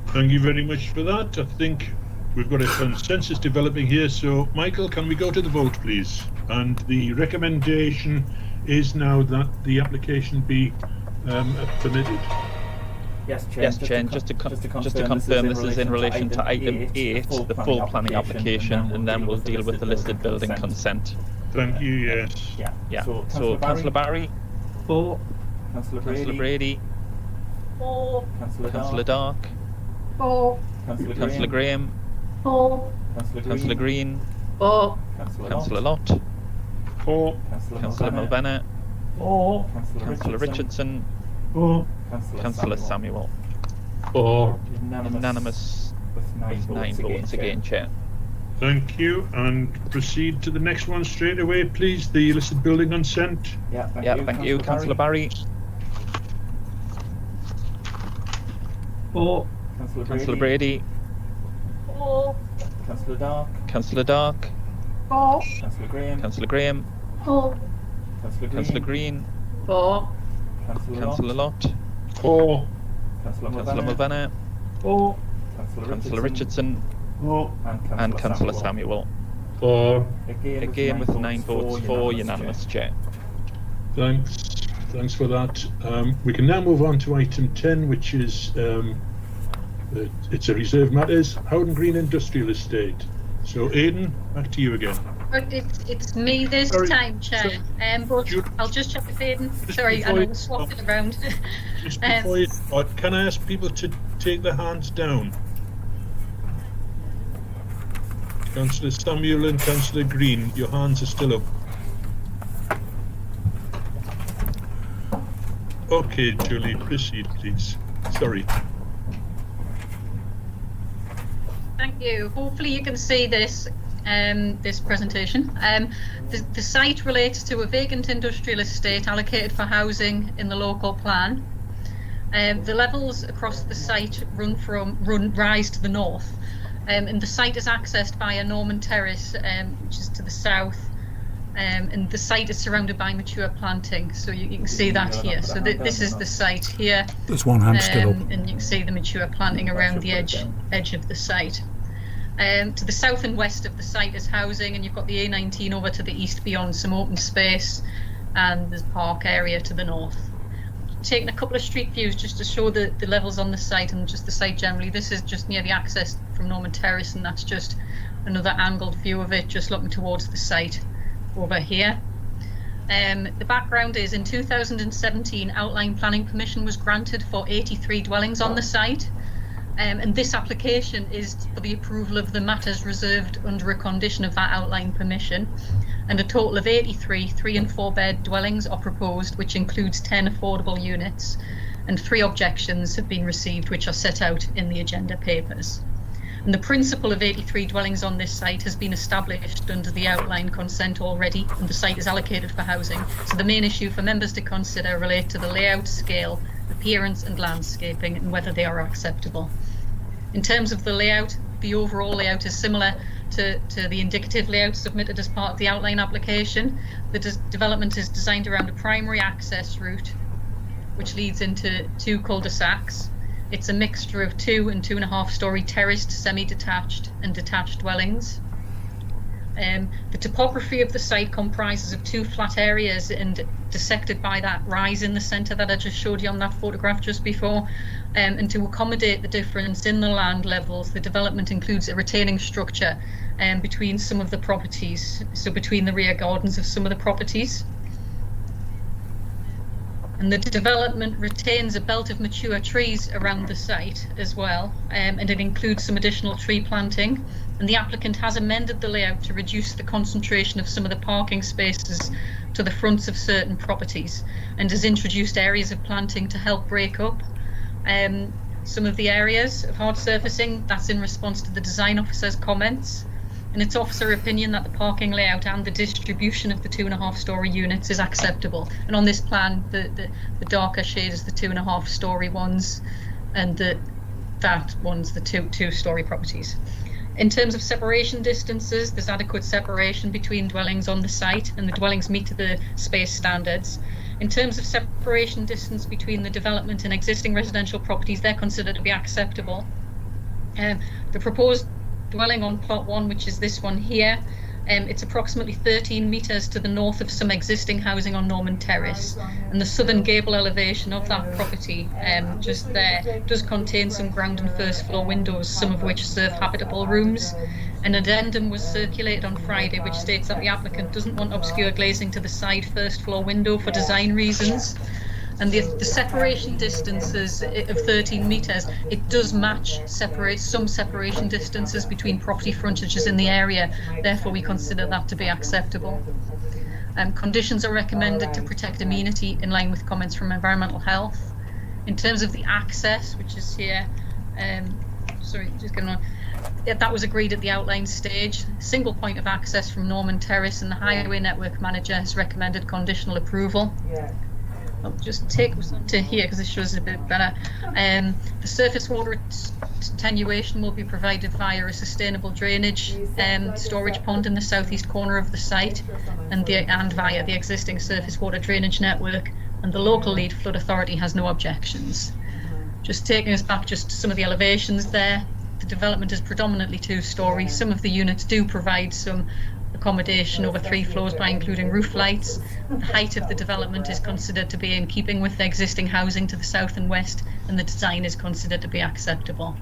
Thank you very much for that. I think we've got a consensus developing here. So, Michael, can we go to the vote, please? And the recommendation is now that the application be permitted. Yes, Chair. Just to confirm, this is in relation to item 8, the full planning application, and then we'll deal with the listed building consent. Thank you. Yes. Yeah. So, Councillor Barry. For. Councillor Brady. For. Councillor Dark. For. Councillor Graham. For. Councillor Green. For. Councillor Lott. For. Councillor Mulvenna. For. Councillor Richardson. For. Councillor Samuel. For. Unanimous with 9 votes again, Chair. Thank you. And proceed to the next one straight away, please. The listed building consent. Thank you. Councillor Barry. For. Councillor Brady. For. Councillor Dark. For. Councillor Graham. For. Councillor Green. For. Councillor Lott. For. Councillor Mulvenna. For. Councillor Richardson. For. And Councillor Samuel. For. Again with 9 votes for, unanimous, Chair. Thanks for that. We can now move on to item 10, which is it's a reserved matters, Howden Green Industrial Estate. So, Aidan, back to you again. It's me this time, Chair. But I'll just check with Aidan. Sorry, I know we're swapping around. Just before you start, can I ask people to take their hands down? Councillor Samuel and Councillor Green, your hands are still up. Okay, Julie, proceed, please. Sorry. Thank you. Hopefully you can see this this presentation. The site relates to a vacant industrial estate allocated for housing in the local plan. The levels across the site rise to the north, and the site is accessed by a Norman Terrace, which is to the south, and the site is surrounded by mature planting, so you can see that here. So this is the site here. There's one hand still up. And you can see the mature planting around the edge of the site. To the south and west of the site is housing, and you've got the A19 over to the east beyond some open space, and there's park area to the north. Taking a couple of street views just to show the levels on the site and just the site generally. This is just near the access from Norman Terrace, and that's just another angled view of it, just looking towards the site over here. The background is in 2017, outline planning permission was granted for 83 dwellings on the site. And this application is for the approval of the matters reserved under a condition of that outline permission. And a total of 83 3- and 4-bed dwellings are proposed, which includes 10 affordable units. And 3 objections have been received, which are set out in the agenda papers. And the principle of 83 dwellings on this site has been established under the outline consent already, and the site is allocated for housing. So the main issue for members to consider relate to the layout, scale, appearance and landscaping, and whether they are acceptable. In terms of the layout, the overall layout is similar to the indicative layout submitted as part of the outline application. The development is designed around a primary access route, which leads into 2 cul-de-sacs. It's a mixture of 2- and 2.5-story terraced, semi-detached and detached dwellings. The topography of the site comprises of 2 flat areas and dissected by that rise in the centre that I just showed you on that photograph just before. And to accommodate the difference in the land levels, the development includes a retaining structure between some of the properties, so between the rear gardens of some of the properties. And the development retains a belt of mature trees around the site as well, and it includes some additional tree planting. And the applicant has amended the layout to reduce the concentration of some of the parking spaces to the fronts of certain properties, and has introduced areas of planting to help break up some of the areas of hard surfacing. That's in response to the design officer's comments. And it's officer opinion that the parking layout and the distribution of the 2.5-story units is acceptable. And on this plan, the darker shade is the 2.5-story ones, and that one's the 2-story properties. In terms of separation distances, there's adequate separation between dwellings on the site, and the dwellings meet the space standards. In terms of separation distance between the development and existing residential properties, they're considered to be acceptable. The proposed dwelling on plot 1, which is this one here, it's approximately 13 metres to the north of some existing housing on Norman Terrace, and the southern gable elevation of that property just there does contain some ground and first floor windows, some of which serve habitable rooms. An addendum was circulated on Friday which states that the applicant doesn't want obscure glazing to the side first floor window for design reasons. And the separation distances of 13 metres, it does match some separation distances between property frontages in the area. Therefore, we consider that to be acceptable. Conditions are recommended to protect amenity in line with comments from Environmental Health. In terms of the access, which is here, sorry, just going on. That was agreed at the outline stage. Single point of access from Norman Terrace, and the Highway Network Manager has recommended conditional approval. I'll just take us to here because it shows it a bit better. The surface water attenuation will be provided via a sustainable drainage storage pond in the southeast corner of the site, and via the existing surface water drainage network. And the local lead flood authority has no objections. Just taking us back just to some of the elevations there. The development is predominantly 2-story. Some of the units do provide some accommodation over 3 floors by including roof lights. The height of the development is considered to be in keeping with the existing housing to the south and west, and the design is considered to be acceptable.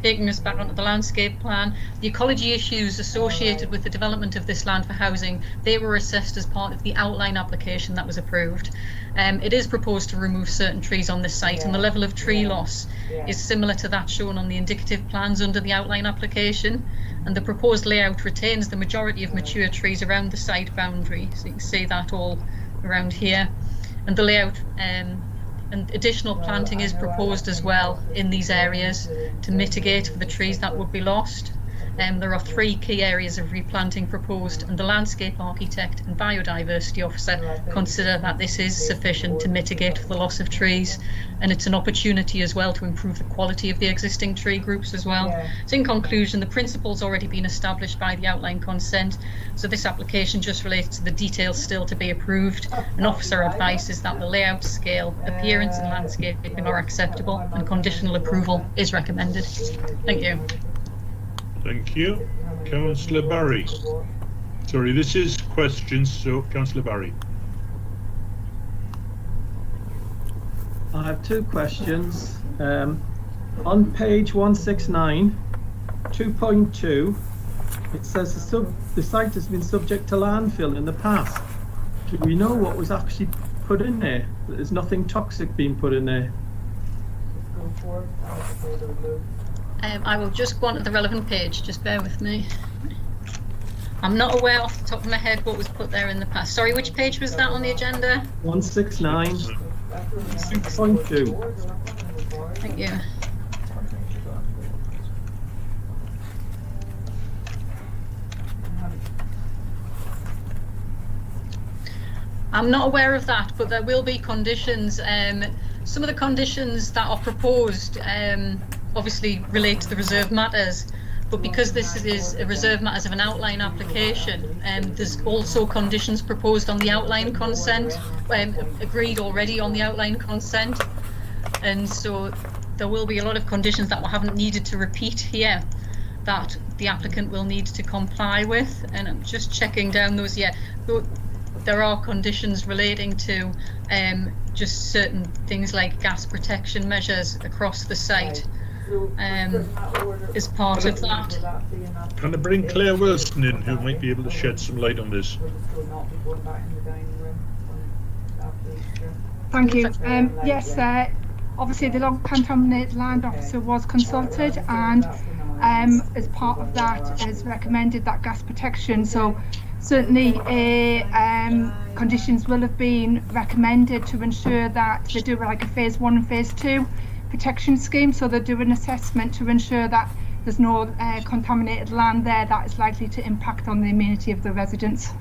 Taking us back onto the landscape plan, the ecology issues associated with the development of this land for housing, they were assessed as part of the outline application that was approved. It is proposed to remove certain trees on this site, and the level of tree loss is similar to that shown on the indicative plans under the outline application. And the proposed layout retains the majority of mature trees around the site boundary, so you can see that all around here. And the layout and additional planting is proposed as well in these areas to mitigate for the trees that would be lost. There are 3 key areas of replanting proposed, and the landscape architect and biodiversity officer consider that this is sufficient to mitigate the loss of trees, and it's an opportunity as well to improve the quality of the existing tree groups as well. So in conclusion, the principle's already been established by the outline consent, so this application just relates to the details still to be approved, and officer advice is that the layout, scale, appearance and landscaping are acceptable, and conditional approval is recommended. Thank you. Thank you. Councillor Barry. Sorry, this is questions, so Councillor Barry. I have 2 questions. On page 169, 2.2, it says the site has been subject to landfill in the past. Do we know what was actually put in there? There's nothing toxic being put in there. I will just go on to the relevant page, just bear with me. I'm not aware off the top of my head what was put there in the past. Sorry, which page was that on the agenda? 169, 6.2. Thank you. I'm not aware of that, but there will be conditions. Some of the conditions that are proposed obviously relate to the reserve matters, but because this is a reserve matters of an outline application, there's also conditions proposed on the outline consent, agreed already on the outline consent, and so there will be a lot of conditions that we haven't needed to repeat here that the applicant will need to comply with, and I'm just checking down those. There are conditions relating to just certain things like gas protection measures across the site as part of that. Can I bring Claire Wilson in, who might be able to shed some light on this? Thank you. Yes, obviously the non-contaminated land officer was consulted, and as part of that has recommended that gas protection. So certainly conditions will have been recommended to ensure that they do like a phase 1 and phase 2 protection scheme, so they do an assessment to ensure that there's no contaminated land there that is likely to impact on the immunity of the residents.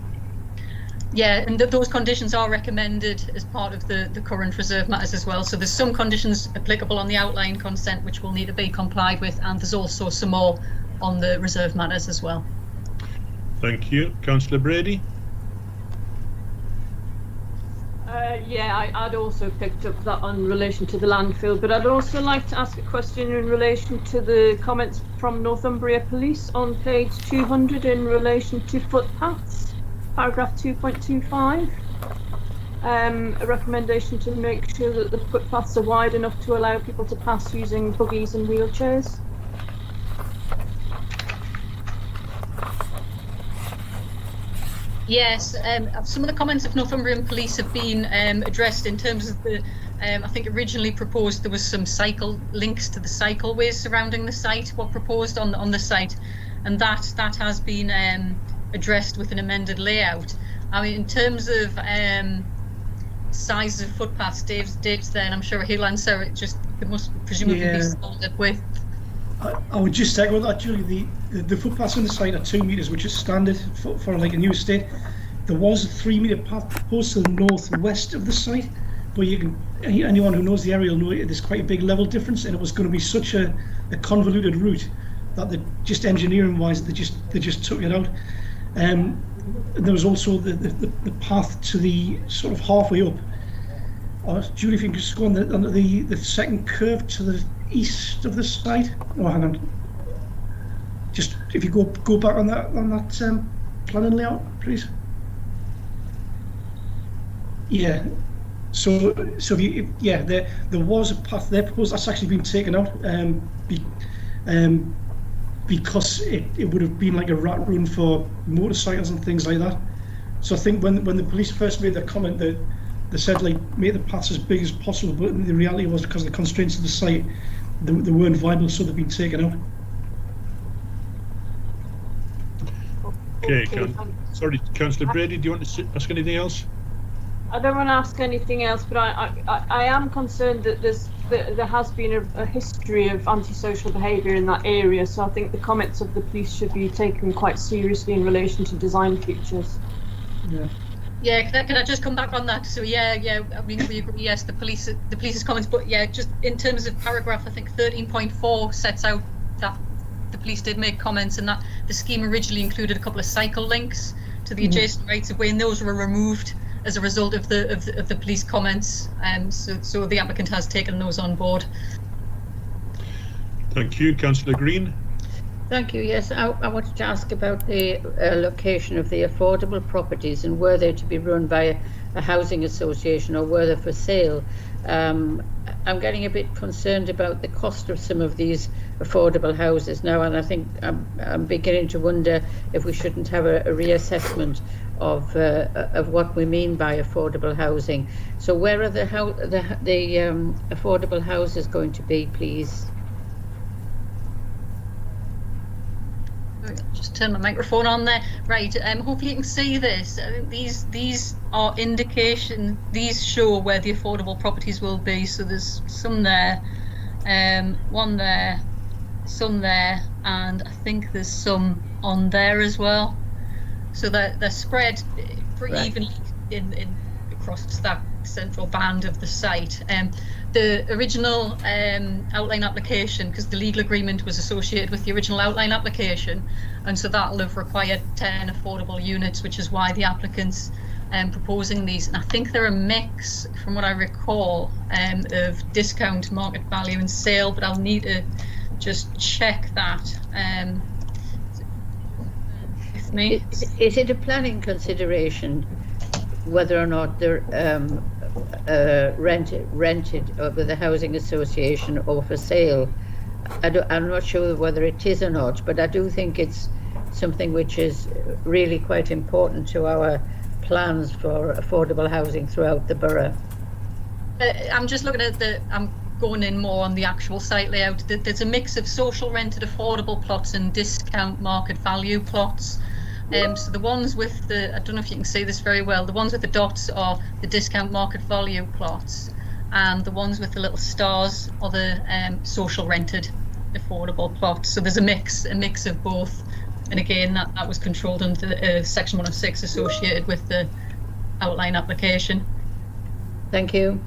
Yeah, and those conditions are recommended as part of the current reserve matters as well. So there's some conditions applicable on the outline consent which will need to be complied with, and there's also some more on the reserve matters as well. Thank you. Councillor Brady? I'd also picked up that on relation to the landfill, but I'd also like to ask a question in relation to the comments from Northumbria Police on page 200 in relation to footpaths, paragraph 2.25. A recommendation to make sure that the footpaths are wide enough to allow people to pass using buggies and wheelchairs. Yes, some of the comments of Northumbrian Police have been addressed in terms of the, I think originally proposed there was some cycle links to the cycleways surrounding the site, what proposed on the site, and that has been addressed with an amended layout. I mean, in terms of size of footpaths, Dave's there, and I'm sure he'll answer it. Just it must presumably be standard width. I would just echo that, Julie. The footpaths on the site are 2 metres, which is standard for like a new estate. There was a 3 metre path proposed to the northwest of the site, but you can, anyone who knows the area will know there's quite a big level difference, and it was going to be such a convoluted route that just engineering wise they just took it out. There was also the path to the sort of halfway up. Julie, if you can just go on the second curve to the east of the site. Oh, hang on. Just if you go back on that planning layout, please. Yeah. So if you, there was a path there proposed that's actually been taken out because it would have been like a rat run for motorcycles and things like that. So I think when the police first made their comment, they said like make the paths as big as possible, but the reality was because of the constraints of the site, they weren't viable, so they've been taken out. Okay, sorry, Councillor Brady, do you want to ask anything else? I don't want to ask anything else, but I am concerned that there's that there has been a history of antisocial behaviour in that area, so I think the comments of the police should be taken quite seriously in relation to design features. Yeah, can I just come back on that? So yeah, I mean, we agree, yes, the police's comments, but yeah, just in terms of paragraph, I think 13.4 sets out that the police did make comments, and that the scheme originally included a couple of cycle links to the adjacent rights of way, and those were removed as a result of the police comments, so the applicant has taken those on board. Thank you, Councillor Green. Thank you. Yes, I wanted to ask about the location of the affordable properties and were they to be run by a housing association or were they for sale. I'm getting a bit concerned about the cost of some of these affordable houses now, and I think I'm beginning to wonder if we shouldn't have a reassessment of what we mean by affordable housing. So where are the affordable houses going to be, please? Just turn my microphone on there. Right, hopefully you can see this. I think these are indication, these show where the affordable properties will be. So there's some there, one there, some there, and I think there's some on there as well. So they're spread pretty evenly in across that central band of the site. The original outline application, because the legal agreement was associated with the original outline application, and so that'll have required 10 affordable units, which is why the applicant's proposing these. And I think they're a mix, from what I recall, of discount, market value and sale, but I'll need to just check that. Is it a planning consideration whether or not they're rented with a housing association or for sale? I'm not sure whether it is or not, but I do think it's something which is really quite important to our plans for affordable housing throughout the borough. I'm just looking at I'm going in more on the actual site layout. There's a mix of social rented affordable plots and discount market value plots. So the ones with I don't know if you can see this very well, the ones with the dots are the discount market value plots, and the ones with the little stars are the social rented affordable plots. So there's a mix of both, and again that was controlled under section 106 associated with the outline application. Thank you.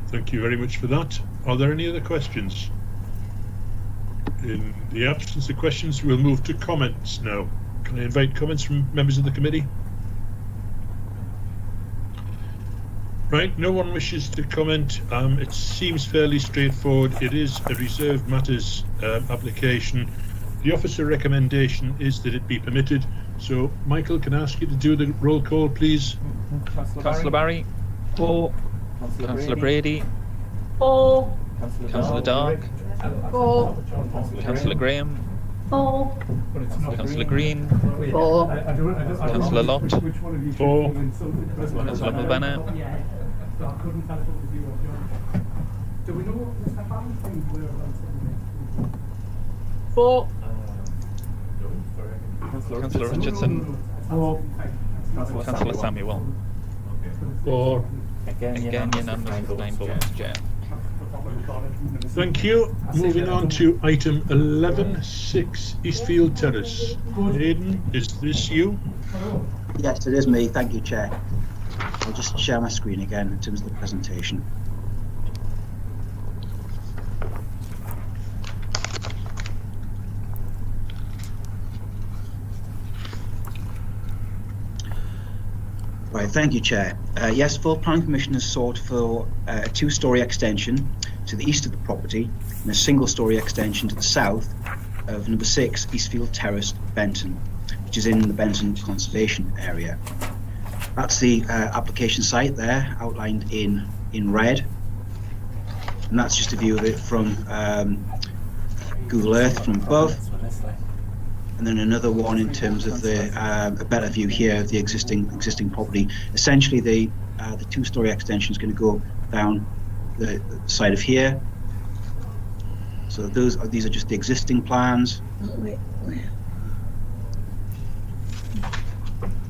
Thank you very much for that. Are there any other questions? In the absence of questions, we'll move to comments now. Can I invite comments from members of the committee? Right, no one wishes to comment. It seems fairly straightforward. It is a reserved matters application. The officer recommendation is that it be permitted. So, Michael, can I ask you to do the roll call, please? Councillor Barry. 4. Councillor Brady. 4. Councillor Dark. 4. Councillor Graham. 4. Councillor Green. 4. Councillor Lott. 4. Councillor Mulvanna. Do we know what Mr. Hammond thinks we're 4. Councillor Richardson. Councillor Samuel. 4. Again unanimous with 9 votes, Chair. Thank you. Moving on to item 11.6, Eastfield Terrace. Aidan, is this you? Yes, it is me. Thank you, Chair. I'll just share my screen again in terms of the presentation. Right, thank you, Chair. Yes, full planning permission is sought for a 2-storey extension to the east of the property and a single-storey extension to the south of number 6 Eastfield Terrace, Benton, which is in the Benton Conservation Area. That's the application site there, outlined in red, and that's just a view of it from Google Earth from above. And then another one in terms of the a better view here of the existing property. Essentially, the 2-storey extension is going to go down the side of here. So these are just the existing plans.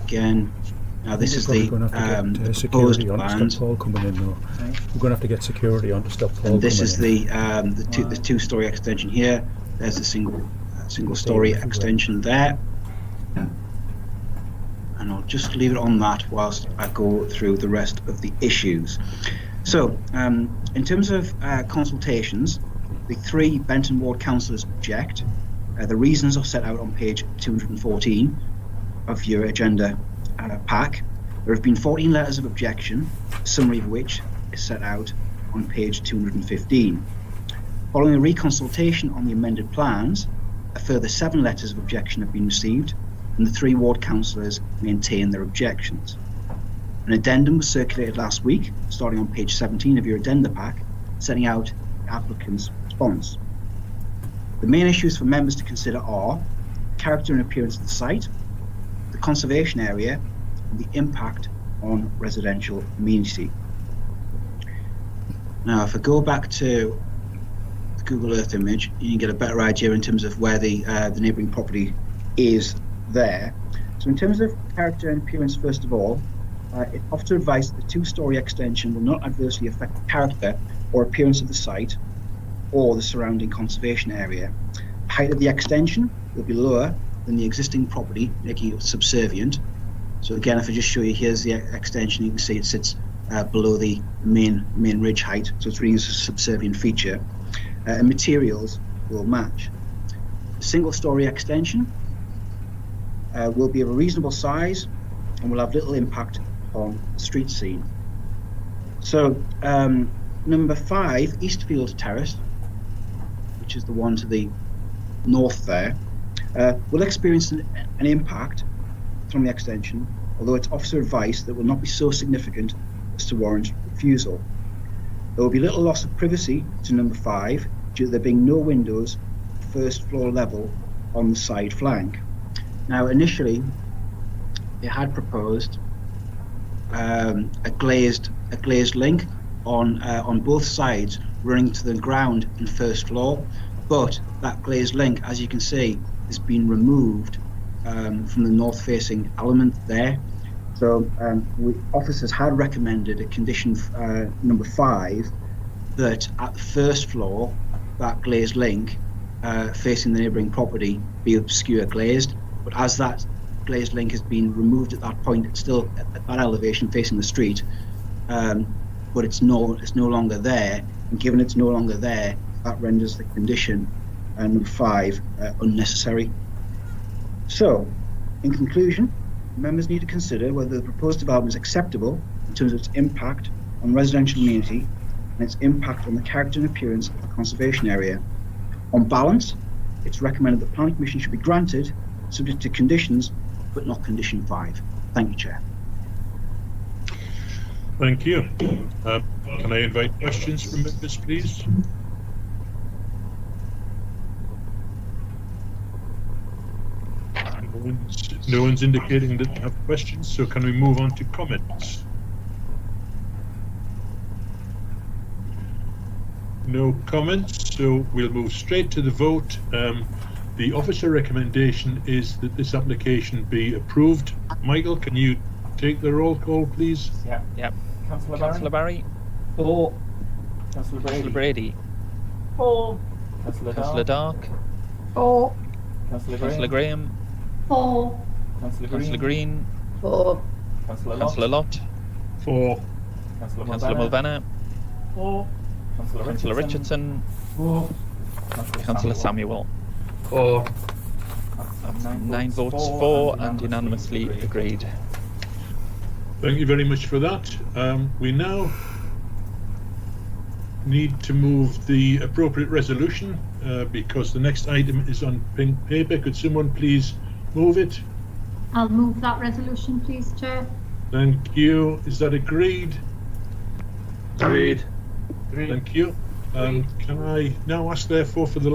Again, Now this is We're the going to have to get proposed security on to plans. stop Paul coming in though. We're going to have to get security on to stop Paul And this coming is in. the two-story extension here. There's the single-story extension there. And I'll just leave it on that whilst I go through the rest of the issues. So, in terms of consultations, the 3 Benton Ward councillors object. The reasons are set out on page 214 of your agenda pack. There have been 14 letters of objection, a summary of which is set out on page 215. Following a reconsultation on the amended plans, a further 7 letters of objection have been received, and the 3 ward councillors maintain their objections. An addendum was circulated last week, starting on page 17 of your addenda pack, setting out the applicant's response. The main issues for members to consider are character and appearance of the site, the conservation area, and the impact on residential amenity. Now, if I go back to the Google Earth image, you can get a better idea in terms of where the neighbouring property is there. So in terms of character and appearance, first of all, it offers advice that the 2-story extension will not adversely affect the character or appearance of the site or the surrounding conservation area. The height of the extension will be lower than the existing property, making it subservient. So again, if I just show you, here's the extension, you can see it sits below the main ridge height, so it's really a subservient feature. And materials will match. The single-story extension will be of a reasonable size and will have little impact on the street scene. So number 5, Eastfield Terrace, which is the one to the north there, will experience an impact from the extension, although it's officer advice that will not be so significant as to warrant refusal. There will be little loss of privacy to number 5 due to there being no windows first floor level on the side flank. Now initially they had proposed a glazed link on both sides running to the ground and first floor, but that glazed link, as you can see, has been removed from the north facing element there. So officers had recommended a condition number 5 that at the first floor that glazed link facing the neighbouring property be obscure glazed, but as that glazed link has been removed at that point, it's still at that elevation facing the street, but it's no longer there, and given it's no longer there, that renders the condition number 5 unnecessary. So in conclusion, members need to consider whether the proposed development is acceptable in terms of its impact on residential amenity and its impact on the character and appearance of the conservation area. On balance, it's recommended that the Planning Commission should be granted, subject to conditions, but not condition 5. Thank you, Chair. Thank you. Can I invite questions from members, please? No one's indicating that they have questions, so can we move on to comments? No comments, so we'll move straight to the vote. The officer recommendation is that this application be approved. Michael, can you take the roll call, please? Yep. Councillor Barry. For. Councillor Brady. For. Councillor Dark. For. Councillor Graham. For. Councillor Green. For. Councillor Lott. For. Councillor Mulvanna. For. Councillor Richardson. For. Councillor Samuel. For. 9 votes for and unanimously agreed. Thank you very much for that. We now need to move the appropriate resolution because the next item is on pink paper. Could someone please move it? I'll move that resolution, please, Chair. Thank you. Is that agreed? Agreed. Thank you. Can I now ask therefore for the